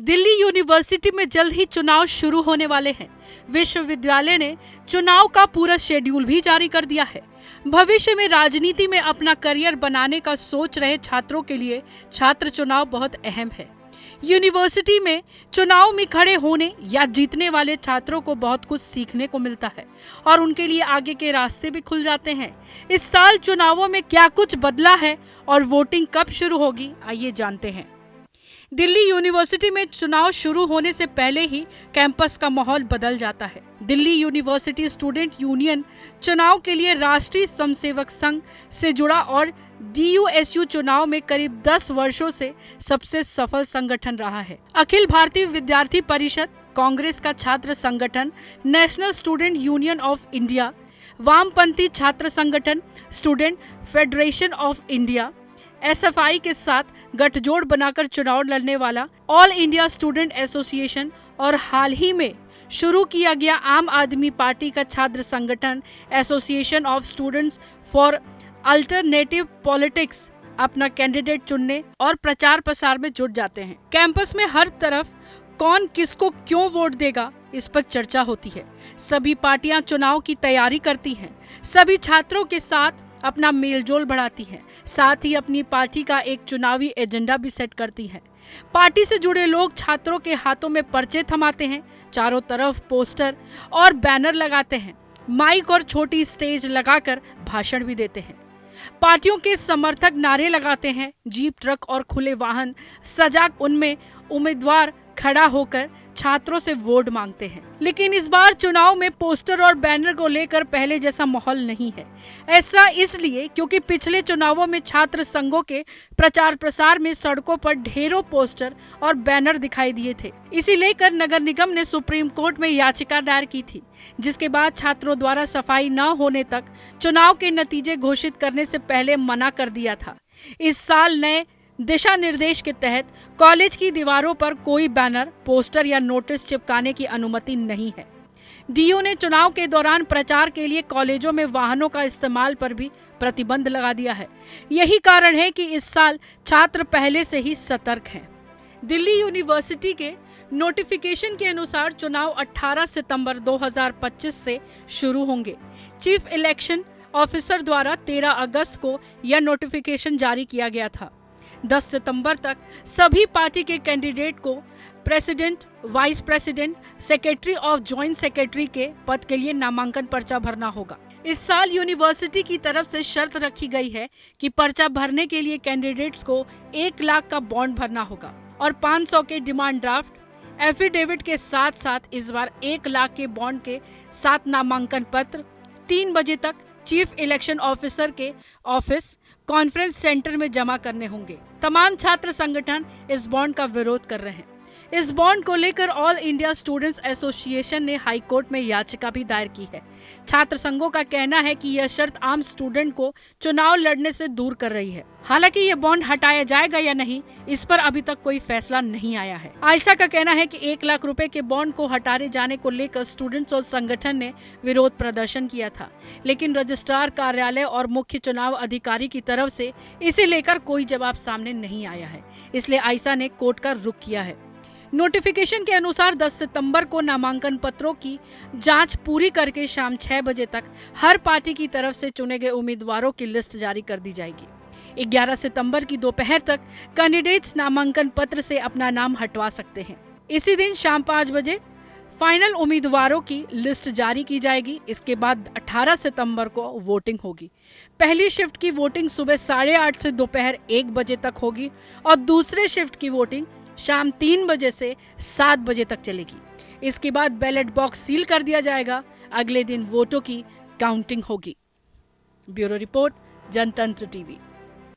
Delhi university में जल्द ही चुनाव शुरू होने वाले हैं। विश्वविद्यालय ने चुनाव का पूरा शेड्यूल भी जारी कर दिया है। भविष्य में राजनीति में अपना करियर बनाने का सोच रहे छात्रों के लिए छात्र चुनाव बहुत अहम है। यूनिवर्सिटी में चुनाव में खड़े होने या जीतने वाले छात्रों को बहुत कुछ सीखने को मिलता है और उनके लिए आगे के रास्ते भी खुल जाते हैं। इस साल चुनावों में क्या कुछ बदला है और वोटिंग कब शुरू होगी, आइए जानते हैं। दिल्ली यूनिवर्सिटी में चुनाव शुरू होने से पहले ही कैंपस का माहौल बदल जाता है। दिल्ली यूनिवर्सिटी स्टूडेंट यूनियन चुनाव के लिए राष्ट्रीय स्वयंसेवक संघ से जुड़ा और DUSU चुनाव में करीब 10 वर्षों से सबसे सफल संगठन रहा है। अखिल भारतीय विद्यार्थी परिषद, कांग्रेस का छात्र संगठन, national student union of India, वामपंथी छात्र संगठन student federation of India SFI के साथ गठजोड़ बनाकर चुनाव लड़ने वाला ऑल इंडिया स्टूडेंट एसोसिएशन और हाल ही में शुरू किया गया आम आदमी पार्टी का छात्र संगठन association of students for alternative politics अपना कैंडिडेट चुनने और प्रचार प्रसार में जुट जाते हैं। कैंपस में हर तरफ कौन किसको क्यों वोट देगा, इस पर चर्चा होती है। सभी पार्टियां चुनाव की तैयारी करती हैं। सभी छात्रों के साथ अपना मेलजोल बढ़ाती हैं, साथ ही अपनी पार्टी का एक चुनावी एजेंडा भी सेट करती हैं। पार्टी से जुड़े लोग छात्रों के हाथों में पर्चे थमाते हैं, चारों तरफ पोस्टर और बैनर लगाते हैं, माइक और छोटी स्टेज लगाकर भाषण भी देते हैं। पार्टियों के समर्थक नारे लगाते हैं, जीप, ट्रक और खुले वाहन सजा उनमें उम्मीदवार खड़ा होकर छात्रों से वोट मांगते हैं। लेकिन इस बार चुनाव में पोस्टर और बैनर को लेकर पहले जैसा माहौल नहीं है। ऐसा इसलिए क्योंकि पिछले चुनावों में छात्र संघों के प्रचार प्रसार में सड़कों पर ढेरों पोस्टर और बैनर दिखाई दिए थे। इसी लेकर नगर निगम ने सुप्रीम कोर्ट में याचिका दायर की थी, जिसके बाद छात्रों द्वारा सफाई न होने तक चुनाव के नतीजे घोषित करने से पहले मना कर दिया था। इस साल नए दिशा निर्देश के तहत कॉलेज की दीवारों पर कोई बैनर, पोस्टर या नोटिस चिपकाने की अनुमति नहीं है। DU ने चुनाव के दौरान प्रचार के लिए कॉलेजों में वाहनों का इस्तेमाल पर भी प्रतिबंध लगा दिया है। यही कारण है कि इस साल छात्र पहले से ही सतर्क हैं। दिल्ली यूनिवर्सिटी के नोटिफिकेशन के अनुसार चुनाव 18 सितंबर 2025 से शुरू होंगे। चीफ इलेक्शन ऑफिसर द्वारा 13 अगस्त को यह नोटिफिकेशन जारी किया गया था। 10 सितंबर तक सभी पार्टी के कैंडिडेट को प्रेसिडेंट, वाइस प्रेसिडेंट, सेक्रेटरी और जॉइंट सेक्रेटरी के पद के लिए नामांकन पर्चा भरना होगा। इस साल यूनिवर्सिटी की तरफ से शर्त रखी गई है कि पर्चा भरने के लिए कैंडिडेट्स को 1 लाख का बॉन्ड भरना होगा और 500 के डिमांड ड्राफ्ट एफिडेविट के साथ साथ इस बार 1 लाख के बॉन्ड के साथ नामांकन पत्र 3 बजे तक चीफ इलेक्शन ऑफिसर के ऑफिस कॉन्फ्रेंस सेंटर में जमा करने होंगे। तमाम छात्र संगठन इस बॉन्ड का विरोध कर रहे हैं। इस बॉन्ड को लेकर ऑल इंडिया स्टूडेंट्स एसोसिएशन ने हाई कोर्ट में याचिका भी दायर की है। छात्र संघों का कहना है कि यह शर्त आम स्टूडेंट को चुनाव लड़ने से दूर कर रही है। हालांकि यह बॉन्ड हटाया जाएगा या नहीं, इस पर अभी तक कोई फैसला नहीं आया है। आयशा का कहना है कि 1 लाख रुपए के बॉन्ड को हटाए जाने को लेकर स्टूडेंट्स और संगठन ने विरोध प्रदर्शन किया था, लेकिन रजिस्ट्रार कार्यालय और मुख्य चुनाव अधिकारी की तरफ से इसे लेकर कोई जवाब सामने नहीं आया है। इसलिए आयशा ने कोर्ट का रुख किया है। नोटिफिकेशन के अनुसार 10 सितंबर को नामांकन पत्रों की जांच पूरी करके शाम 6 बजे तक हर पार्टी की तरफ से चुने गए उम्मीदवारों की लिस्ट जारी कर दी जाएगी। 11 सितंबर की दोपहर तक कैंडिडेट्स नामांकन पत्र से अपना नाम हटवा सकते हैं। इसी दिन शाम 5 बजे फाइनल उम्मीदवारों की लिस्ट जारी की जाएगी। इसके बाद 18 सितंबर को वोटिंग होगी। पहली शिफ्ट की वोटिंग सुबह 8:30 से दोपहर 1 बजे तक होगी और दूसरे शिफ्ट की वोटिंग शाम 3 बजे से 7 बजे तक चलेगी। इसके बाद बैलेट बॉक्स सील कर दिया जाएगा। अगले दिन वोटों की काउंटिंग होगी। ब्यूरो रिपोर्ट, जनतंत्र टीवी।